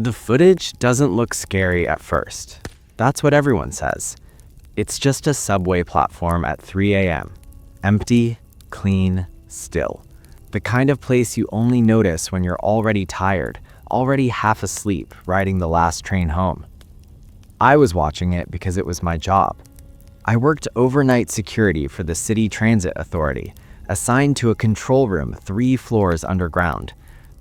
The footage doesn't look scary at first. That's what everyone says. It's just a subway platform at 3 a.m. Empty, clean, still. The kind of place you only notice when you're already tired, already half asleep, riding the last train home. I was watching it because it was my job. I worked overnight security for the City Transit Authority, assigned to a control room 3 floors underground.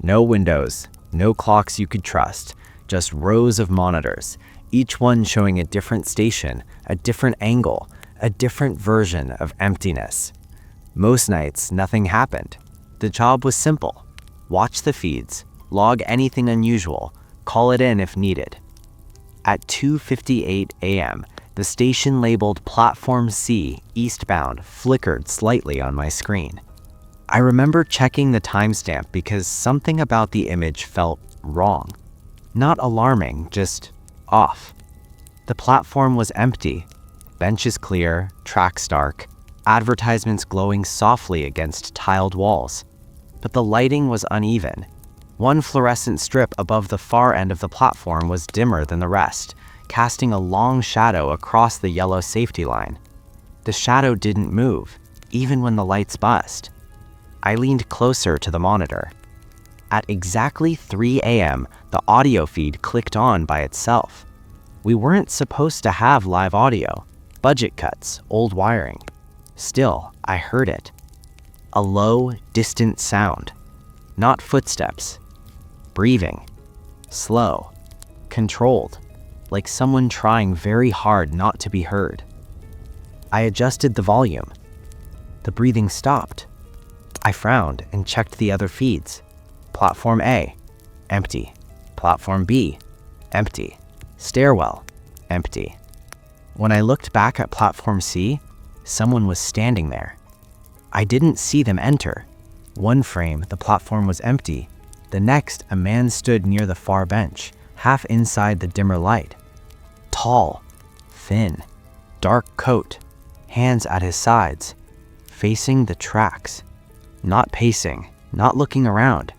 No windows, no clocks you could trust, just rows of monitors, each one showing a different station, a different angle, a different version of emptiness. Most nights, nothing happened. The job was simple. Watch the feeds, log anything unusual, call it in if needed. At 2:58 a.m., the station labeled Platform C, eastbound, flickered slightly on my screen. I remember checking the timestamp because something about the image felt wrong. Not alarming, just off. The platform was empty, benches clear, tracks dark, advertisements glowing softly against tiled walls. But the lighting was uneven. One fluorescent strip above the far end of the platform was dimmer than the rest, casting a long shadow across the yellow safety line. The shadow didn't move, even when the lights buzzed. I leaned closer to the monitor. At exactly 3 a.m., the audio feed clicked on by itself. We weren't supposed to have live audio. Budget cuts, old wiring. Still, I heard it. A low, distant sound. Not footsteps. Breathing. Slow. Controlled. Like someone trying very hard not to be heard. I adjusted the volume. The breathing stopped. I frowned and checked the other feeds. Platform A, empty. Platform B, empty. Stairwell, empty. When I looked back at Platform C, someone was standing there. I didn't see them enter. One frame, the platform was empty. The next, a man stood near the far bench, half inside the dimmer light. Tall, thin, dark coat, hands at his sides, facing the tracks. Not pacing, not looking around,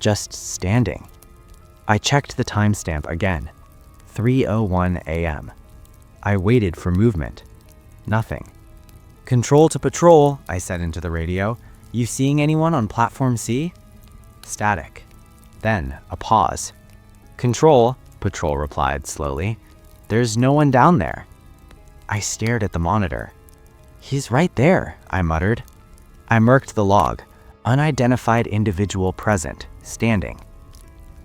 just standing. I checked the timestamp again, 3:01 a.m. I waited for movement. Nothing. "Control to patrol," I said into the radio. "You seeing anyone on Platform C?" Static. Then a pause. "Control," patrol replied slowly. "There's no one down there." I stared at the monitor. "He's right there," I muttered. I marked the log. Unidentified individual present, standing.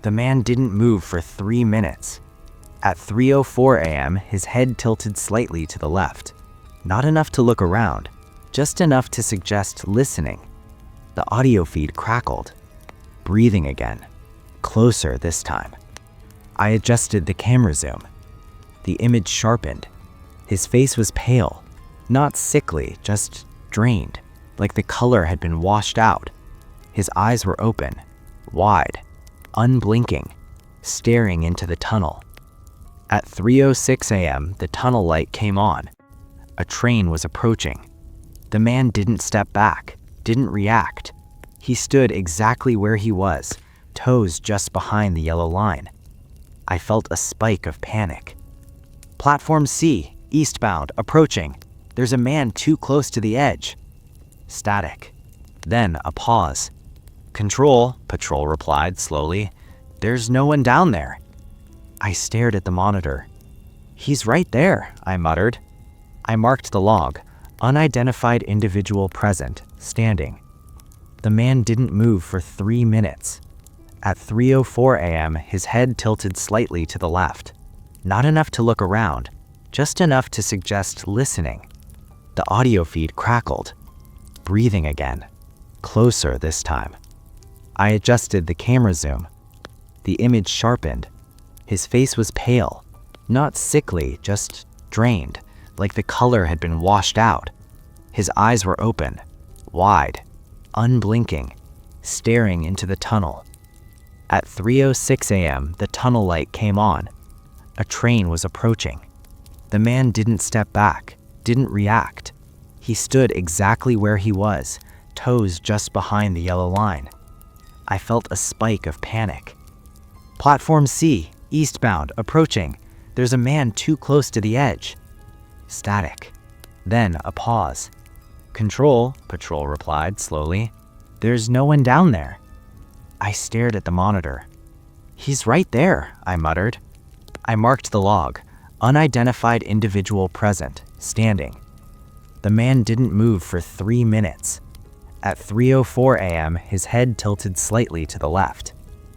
The man didn't move for 3 minutes. At 3:04 a.m., his head tilted slightly to the left. Not enough to look around, just enough to suggest listening. The audio feed crackled. Breathing again. Closer this time. I adjusted the camera zoom. The image sharpened. His face was pale, not sickly, just drained, like the color had been washed out. His eyes were open, wide, unblinking, staring into the tunnel. At 3:06 a.m., the tunnel light came on. A train was approaching. The man didn't step back, didn't react. He stood exactly where he was, toes just behind the yellow line. I felt a spike of panic. "Platform C, eastbound, approaching. There's a man too close to the edge." Static. Then a pause. "Control," patrol replied slowly. "There's no one down there." I stared at the monitor. "He's right there," I muttered. I marked the log. Unidentified individual present, standing. The man didn't move for 3 minutes. At 3:04 a.m., his head tilted slightly to the left. Not enough to look around, just enough to suggest listening. The audio feed crackled. Breathing again. Closer this time. I adjusted the camera zoom. The image sharpened. His face was pale, not sickly, just drained, like the color had been washed out. His eyes were open, wide, unblinking, staring into the tunnel. At 3:06 a.m., the tunnel light came on. A train was approaching. The man didn't step back, didn't react. He stood exactly where he was, toes just behind the yellow line. I felt a spike of panic. "Platform C, Eastbound, approaching. There's a man too close to the edge. Static. Then a pause. Control, Patrol replied slowly. There's no one down there. I stared at the monitor. He's right there, I muttered. I marked the log. Unidentified individual present, standing. The man didn't move for 3 minutes. At 3:04 a.m., his head tilted slightly to the left.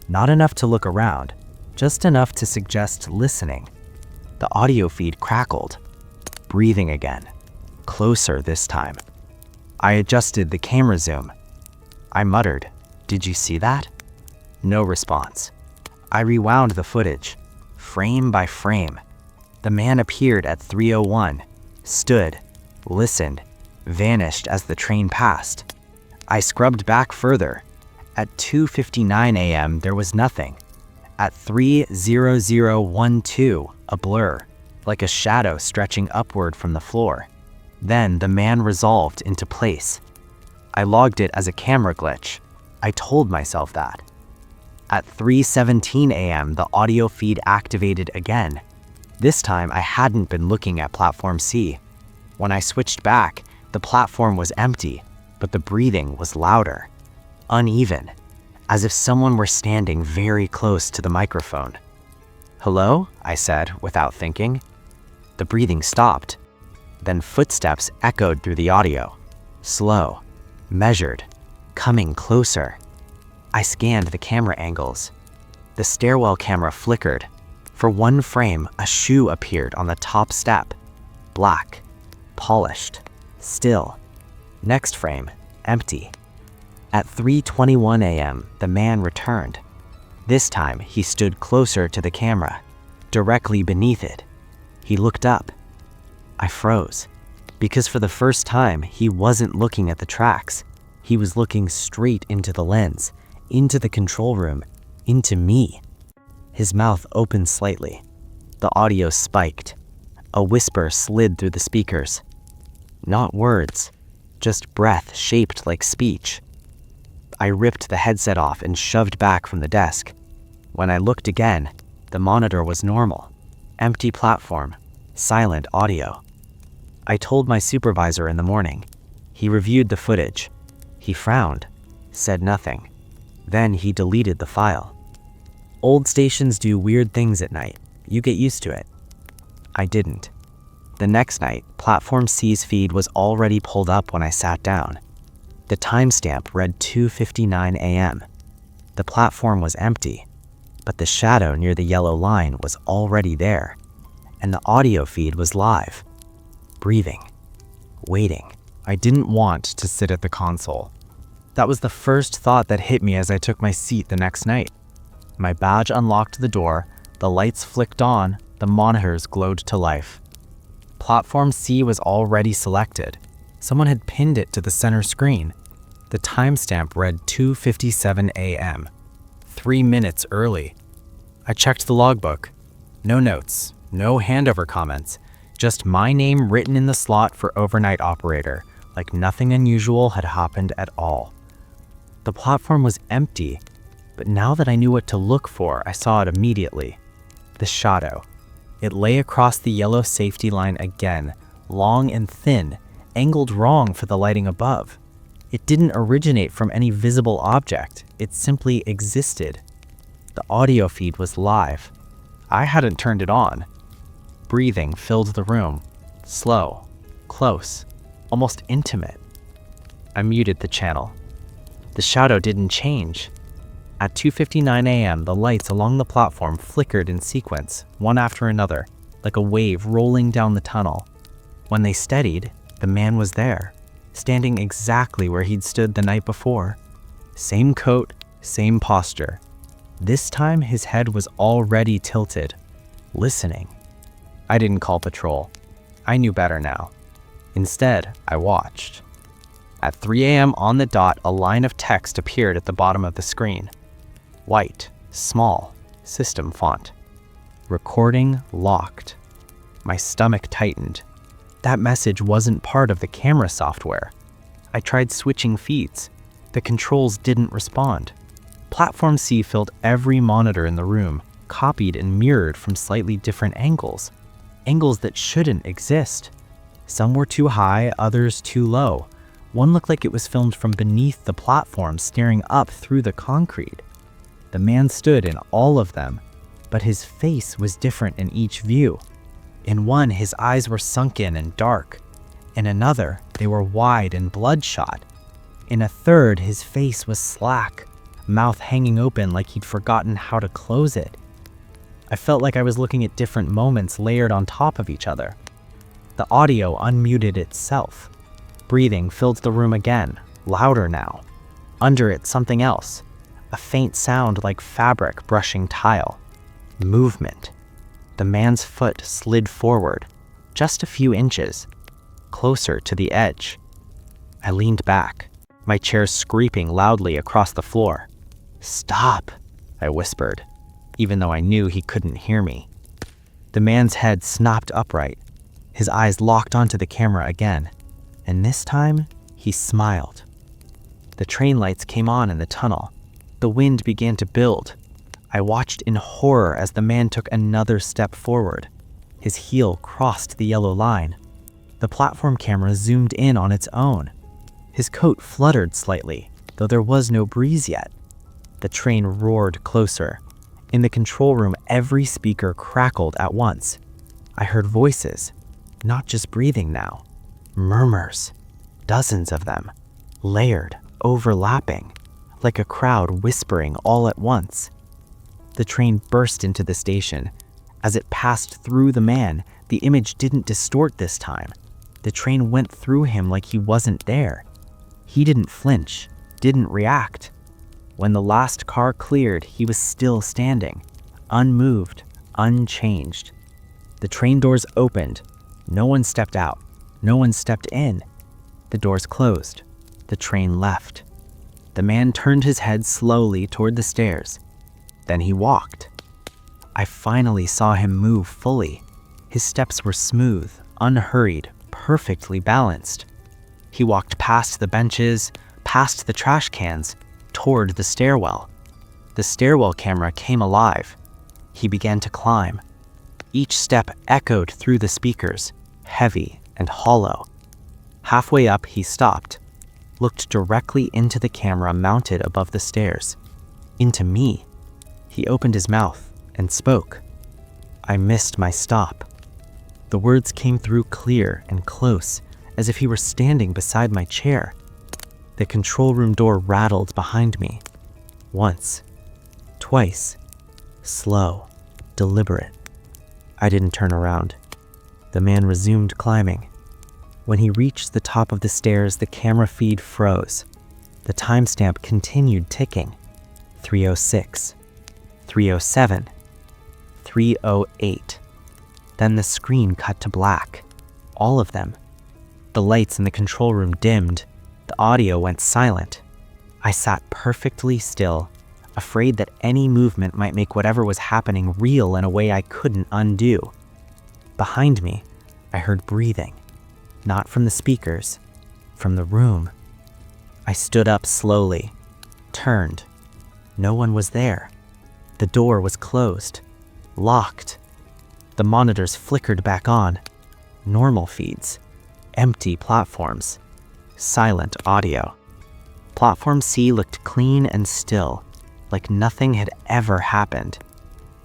Not enough to look around, just enough to suggest listening. The audio feed crackled. Breathing again. Closer this time. I adjusted the camera zoom. I muttered, "Did you see that?" No response. I rewound the footage, frame by frame. The man appeared at 3:01, stood, listened, vanished as the train passed. I scrubbed back further. At 2:59 a.m., there was nothing. At 3:0012, a blur, like a shadow stretching upward from the floor. Then the man resolved into place. I logged it as a camera glitch. I told myself that. At 3:17 a.m., the audio feed activated again. This time, I hadn't been looking at Platform C. When I switched back, the platform was empty, but the breathing was louder, uneven, as if someone were standing very close to the microphone. "Hello?" I said, without thinking. The breathing stopped. Then footsteps echoed through the audio. Slow, measured, coming closer. I scanned the camera angles. The stairwell camera flickered. For one frame, a shoe appeared on the top step. Black, polished, still. Next frame, empty. At 3:21 a.m., the man returned. This time, he stood closer to the camera, directly beneath it. He looked up. I froze, because for the first time, he wasn't looking at the tracks. He was looking straight into the lens, into the control room, into me. His mouth opened slightly. The audio spiked. A whisper slid through the speakers. Not words, just breath shaped like speech. I ripped the headset off and shoved back from the desk. When I looked again, the monitor was normal. Empty platform, silent audio. I told my supervisor in the morning. He reviewed the footage. He frowned, said nothing. Then he deleted the file. Old stations do weird things at night. You get used to it. I didn't. The next night, Platform C's feed was already pulled up when I sat down. The timestamp read 2:59 a.m. The platform was empty, but the shadow near the yellow line was already there, and the audio feed was live. Breathing. Waiting. I didn't want to sit at the console. That was the first thought that hit me as I took my seat the next night. My badge unlocked the door, the lights flicked on, the monitors glowed to life. Platform C was already selected. Someone had pinned it to the center screen. The timestamp read 2:57 a.m., 3 minutes early. I checked the logbook. No notes, no handover comments, just my name written in the slot for overnight operator, like nothing unusual had happened at all. The platform was empty, but now that I knew what to look for, I saw it immediately. The shadow. It lay across the yellow safety line again, long and thin, angled wrong for the lighting above. It didn't originate from any visible object, it simply existed. The audio feed was live. I hadn't turned it on. Breathing filled the room, slow, close, almost intimate. I muted the channel. The shadow didn't change. At 2:59 a.m., the lights along the platform flickered in sequence, one after another, like a wave rolling down the tunnel. When they steadied, the man was there, standing exactly where he'd stood the night before. Same coat, same posture. This time, his head was already tilted, listening. I didn't call patrol. I knew better now. Instead, I watched. At 3 a.m. on the dot, a line of text appeared at the bottom of the screen. White, small, system font. Recording locked. My stomach tightened. That message wasn't part of the camera software. I tried switching feeds. The controls didn't respond. Platform C filled every monitor in the room, copied and mirrored from slightly different angles, angles that shouldn't exist. Some were too high, others too low. One looked like it was filmed from beneath the platform, staring up through the concrete. The man stood in all of them, but his face was different in each view. In one, his eyes were sunken and dark. In another, they were wide and bloodshot. In a third, his face was slack, mouth hanging open like he'd forgotten how to close it. I felt like I was looking at different moments layered on top of each other. The audio unmuted itself. Breathing filled the room again, louder now. Under it, something else. A faint sound like fabric brushing tile. Movement. The man's foot slid forward, just a few inches, closer to the edge. I leaned back, my chair scraping loudly across the floor. "Stop," I whispered, even though I knew he couldn't hear me. The man's head snapped upright, his eyes locked onto the camera again, and this time, he smiled. The train lights came on in the tunnel. The wind began to build. I watched in horror as the man took another step forward. His heel crossed the yellow line. The platform camera zoomed in on its own. His coat fluttered slightly, though there was no breeze yet. The train roared closer. In the control room, every speaker crackled at once. I heard voices, not just breathing now. Murmurs, dozens of them, layered, overlapping, like a crowd whispering all at once. The train burst into the station. As it passed through the man, the image didn't distort this time. The train went through him like he wasn't there. He didn't flinch, didn't react. When the last car cleared, he was still standing, unmoved, unchanged. The train doors opened. No one stepped out. No one stepped in. The doors closed. The train left. The man turned his head slowly toward the stairs. Then he walked. I finally saw him move fully. His steps were smooth, unhurried, perfectly balanced. He walked past the benches, past the trash cans, toward the stairwell. The stairwell camera came alive. He began to climb. Each step echoed through the speakers, heavy and hollow. Halfway up, he stopped, looked directly into the camera mounted above the stairs, into me. He opened his mouth and spoke. I missed my stop. The words came through clear and close, as if he were standing beside my chair. The control room door rattled behind me. Once, twice, slow, deliberate. I didn't turn around. The man resumed climbing. When he reached the top of the stairs, the camera feed froze. The timestamp continued ticking. 3:06, 3:07, 3:08. Then the screen cut to black. All of them. The lights in the control room dimmed. The audio went silent. I sat perfectly still, afraid that any movement might make whatever was happening real in a way I couldn't undo. Behind me, I heard breathing. Not from the speakers, from the room. I stood up slowly, turned. No one was there. The door was closed, locked. The monitors flickered back on. Normal feeds, empty platforms, silent audio. Platform C looked clean and still, like nothing had ever happened.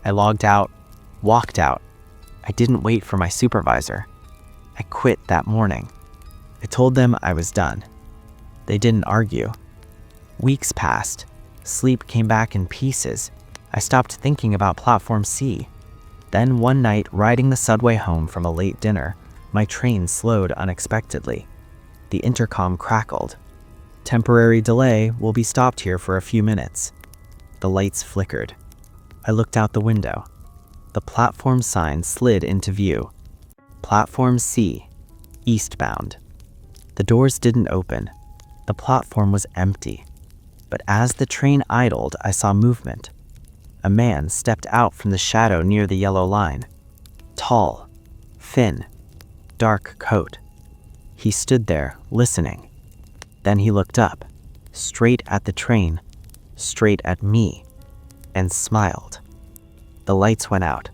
I logged out, walked out. I didn't wait for my supervisor. I quit that morning. I told them I was done. They didn't argue. Weeks passed. Sleep came back in pieces. I stopped thinking about Platform C. Then one night, riding the subway home from a late dinner, my train slowed unexpectedly. The intercom crackled. Temporary delay, will be stopped here for a few minutes. The lights flickered. I looked out the window. The platform sign slid into view. Platform C, eastbound. The doors didn't open. The platform was empty. But as the train idled, I saw movement. A man stepped out from the shadow near the yellow line. Tall, thin, dark coat. He stood there, listening. Then he looked up, straight at the train, straight at me, and smiled. The lights went out.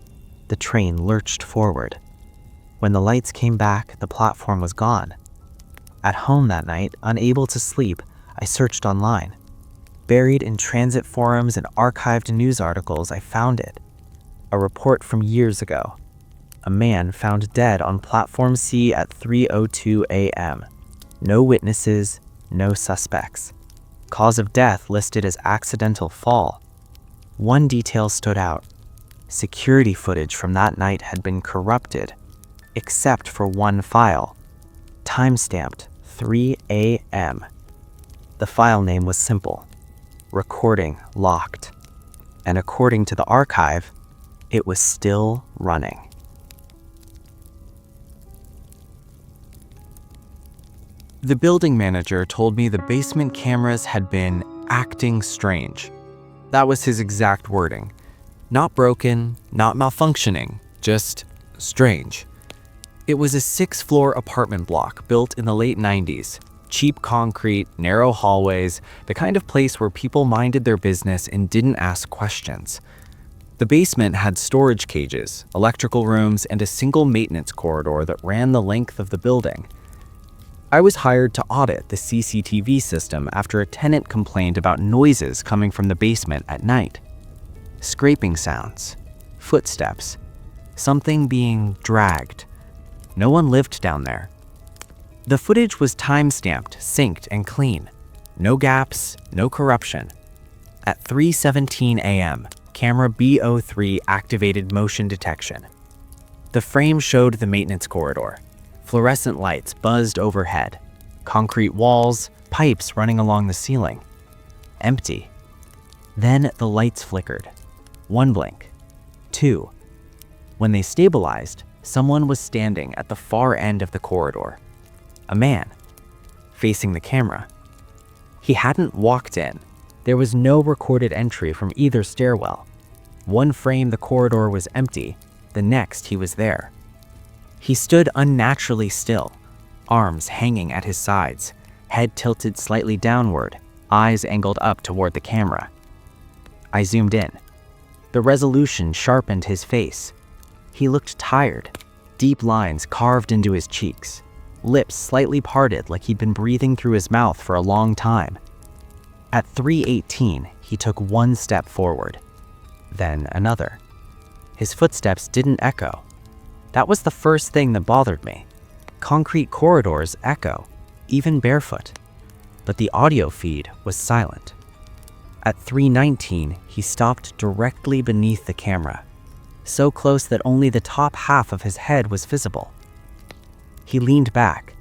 The train lurched forward. When the lights came back, the platform was gone. At home that night, unable to sleep, I searched online. Buried in transit forums and archived news articles, I found it. A report from years ago. A man found dead on Platform C at 3:02 a.m. No witnesses, no suspects. Cause of death listed as accidental fall. One detail stood out. Security footage from that night had been corrupted, except for one file, timestamped 3 a.m. The file name was simple, recording locked, and according to the archive, it was still running. The building manager told me the basement cameras had been acting strange. That was his exact wording. Not broken, not malfunctioning, just strange. It was a 6-floor apartment block built in the late 90s. Cheap concrete, narrow hallways, the kind of place where people minded their business and didn't ask questions. The basement had storage cages, electrical rooms, and a single maintenance corridor that ran the length of the building. I was hired to audit the CCTV system after a tenant complained about noises coming from the basement at night. Scraping sounds, footsteps, something being dragged. No one lived down there. The footage was time-stamped, synced, and clean. No gaps, no corruption. At 3:17 a.m., camera B03 activated motion detection. The frame showed the maintenance corridor. Fluorescent lights buzzed overhead. Concrete walls, pipes running along the ceiling. Empty. Then the lights flickered. 1 blink. 2. When they stabilized, someone was standing at the far end of the corridor. A man, facing the camera. He hadn't walked in. There was no recorded entry from either stairwell. One frame the corridor was empty, the next he was there. He stood unnaturally still, arms hanging at his sides, head tilted slightly downward, eyes angled up toward the camera. I zoomed in. The resolution sharpened his face. He looked tired, deep lines carved into his cheeks, lips slightly parted like he'd been breathing through his mouth for a long time. At 3:18, he took 1 step forward, then another. His footsteps didn't echo. That was the first thing that bothered me. Concrete corridors echo, even barefoot. But the audio feed was silent. At 3:19, he stopped directly beneath the camera, so close that only the top half of his head was visible. He leaned back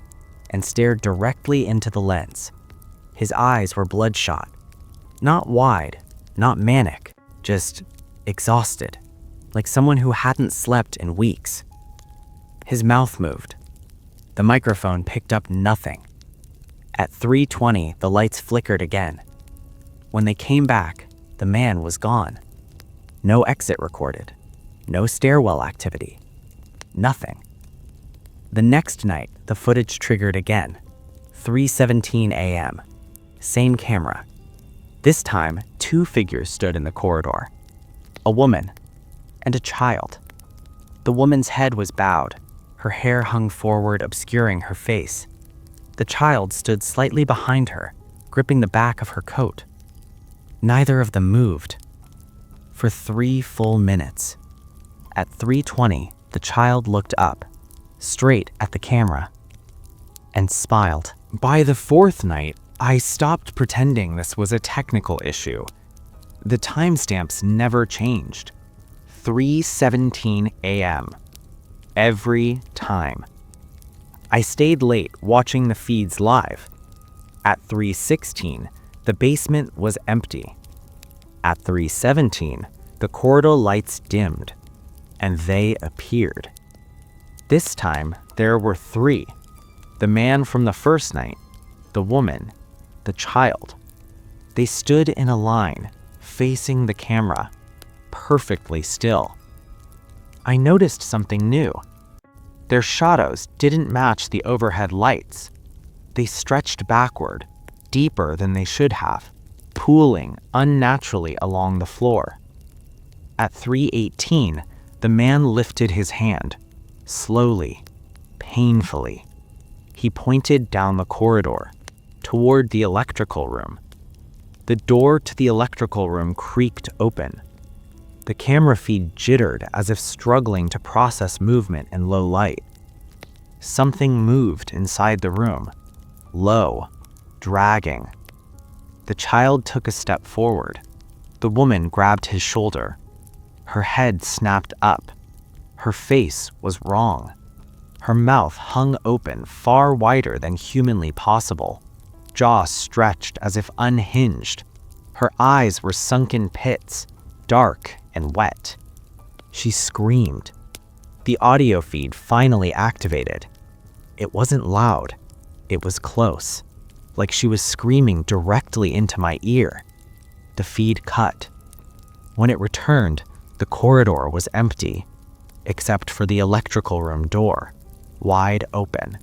and stared directly into the lens. His eyes were bloodshot. Not wide, not manic, just exhausted, like someone who hadn't slept in weeks. His mouth moved. The microphone picked up nothing. At 3:20, the lights flickered again. When they came back, the man was gone. No exit recorded. No stairwell activity. Nothing. The next night, the footage triggered again. 3:17 a.m. Same camera. This time, 2 figures stood in the corridor. A woman and a child. The woman's head was bowed. Her hair hung forward, obscuring her face. The child stood slightly behind her, gripping the back of her coat. Neither of them moved. For 3 full minutes. At 3:20, the child looked up, straight at the camera, and smiled. By the 4th night, I stopped pretending this was a technical issue. The timestamps never changed. 3:17 a.m. Every time. I stayed late watching the feeds live. At 3:16, the basement was empty. At 3:17, the corridor lights dimmed, and they appeared. This time, there were 3. The man from the first night, the woman, the child. They stood in a line, facing the camera, perfectly still. I noticed something new. Their shadows didn't match the overhead lights. They stretched backward, deeper than they should have, pooling unnaturally along the floor. At 3:18, the man lifted his hand, slowly, painfully. He pointed down the corridor, toward the electrical room. The door to the electrical room creaked open. The camera feed jittered as if struggling to process movement in low light. Something moved inside the room, low, dragging. The child took a step forward. The woman grabbed his shoulder. Her head snapped up. Her face was wrong. Her mouth hung open far wider than humanly possible. Jaw stretched as if unhinged. Her eyes were sunken pits, dark and wet. She screamed. The audio feed finally activated. It wasn't loud. It was close, like she was screaming directly into my ear. The feed cut. When it returned, the corridor was empty, except for the electrical room door, wide open.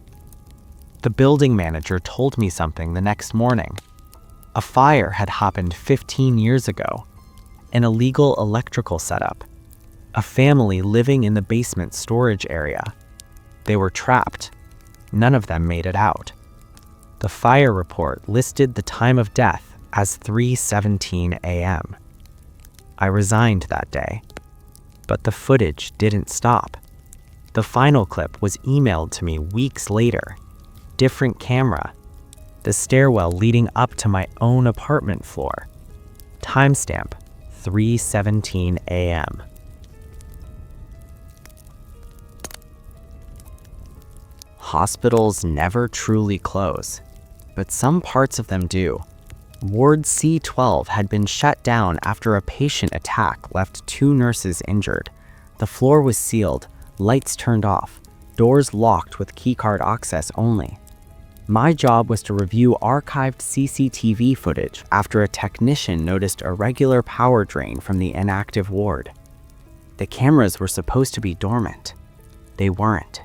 The building manager told me something the next morning. A fire had happened 15 years ago, an illegal electrical setup, a family living in the basement storage area. They were trapped. None of them made it out. The fire report listed the time of death as 3:17 a.m. I resigned that day, but the footage didn't stop. The final clip was emailed to me weeks later. Different camera. The stairwell leading up to my own apartment floor. Timestamp 3:17 a.m. Hospitals never truly close, but some parts of them do. Ward C-12 had been shut down after a patient attack left 2 nurses injured. The floor was sealed, lights turned off, doors locked with keycard access only. My job was to review archived CCTV footage after a technician noticed a regular power drain from the inactive ward. The cameras were supposed to be dormant. They weren't.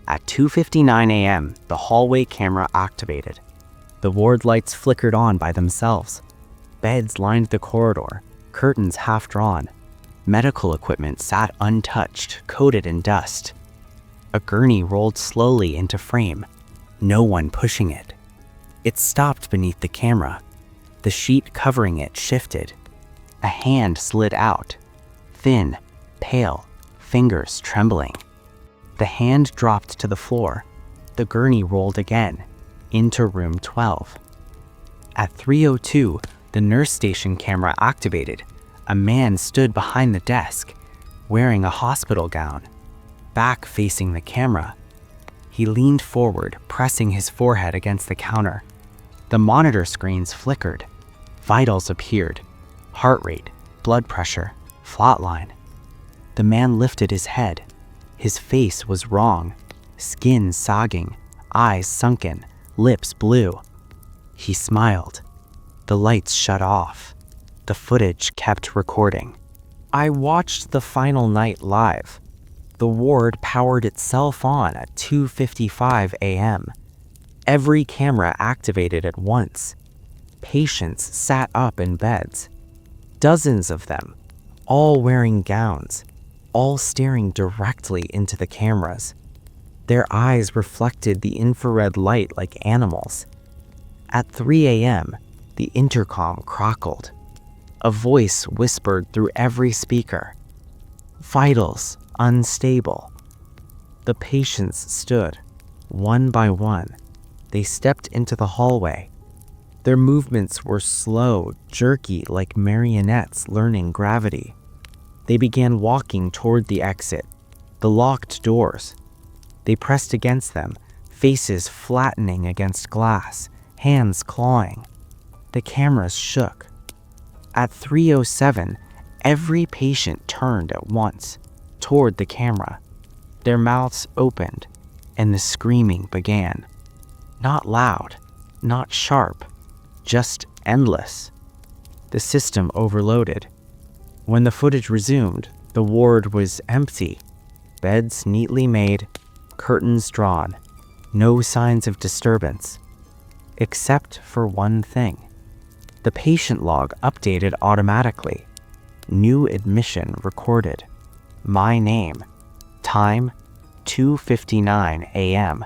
At 2:59 a.m., the hallway camera activated. The ward lights flickered on by themselves. Beds lined the corridor, curtains half drawn. Medical equipment sat untouched, coated in dust. A gurney rolled slowly into frame, no one pushing it. It stopped beneath the camera. The sheet covering it shifted. A hand slid out, thin, pale, fingers trembling. The hand dropped to the floor. The gurney rolled again, into room 12. At 3:02, the nurse station camera activated. A man stood behind the desk, wearing a hospital gown, back facing the camera. He leaned forward, pressing his forehead against the counter. The monitor screens flickered. Vitals appeared. Heart rate, blood pressure, flatline. The man lifted his head. His face was wrong, skin sagging, eyes sunken, lips blue. He smiled. The lights shut off. The footage kept recording. I watched the final night live. The ward powered itself on at 2:55 a.m. Every camera activated at once. Patients sat up in beds. Dozens of them, all wearing gowns, all staring directly into the cameras. Their eyes reflected the infrared light like animals. At 3 a.m., the intercom crackled. A voice whispered through every speaker. Vitals unstable. The patients stood, one by one. They stepped into the hallway. Their movements were slow, jerky, like marionettes learning gravity. They began walking toward the exit, the locked doors. They pressed against them, faces flattening against glass, hands clawing. The cameras shook. At 3:07, every patient turned at once, toward the camera. Their mouths opened, and the screaming began. Not loud, not sharp, just endless. The system overloaded. When the footage resumed, the ward was empty. Beds neatly made, curtains drawn, no signs of disturbance. Except for one thing. The patient log updated automatically. New admission recorded. My name. Time 2:59 a.m.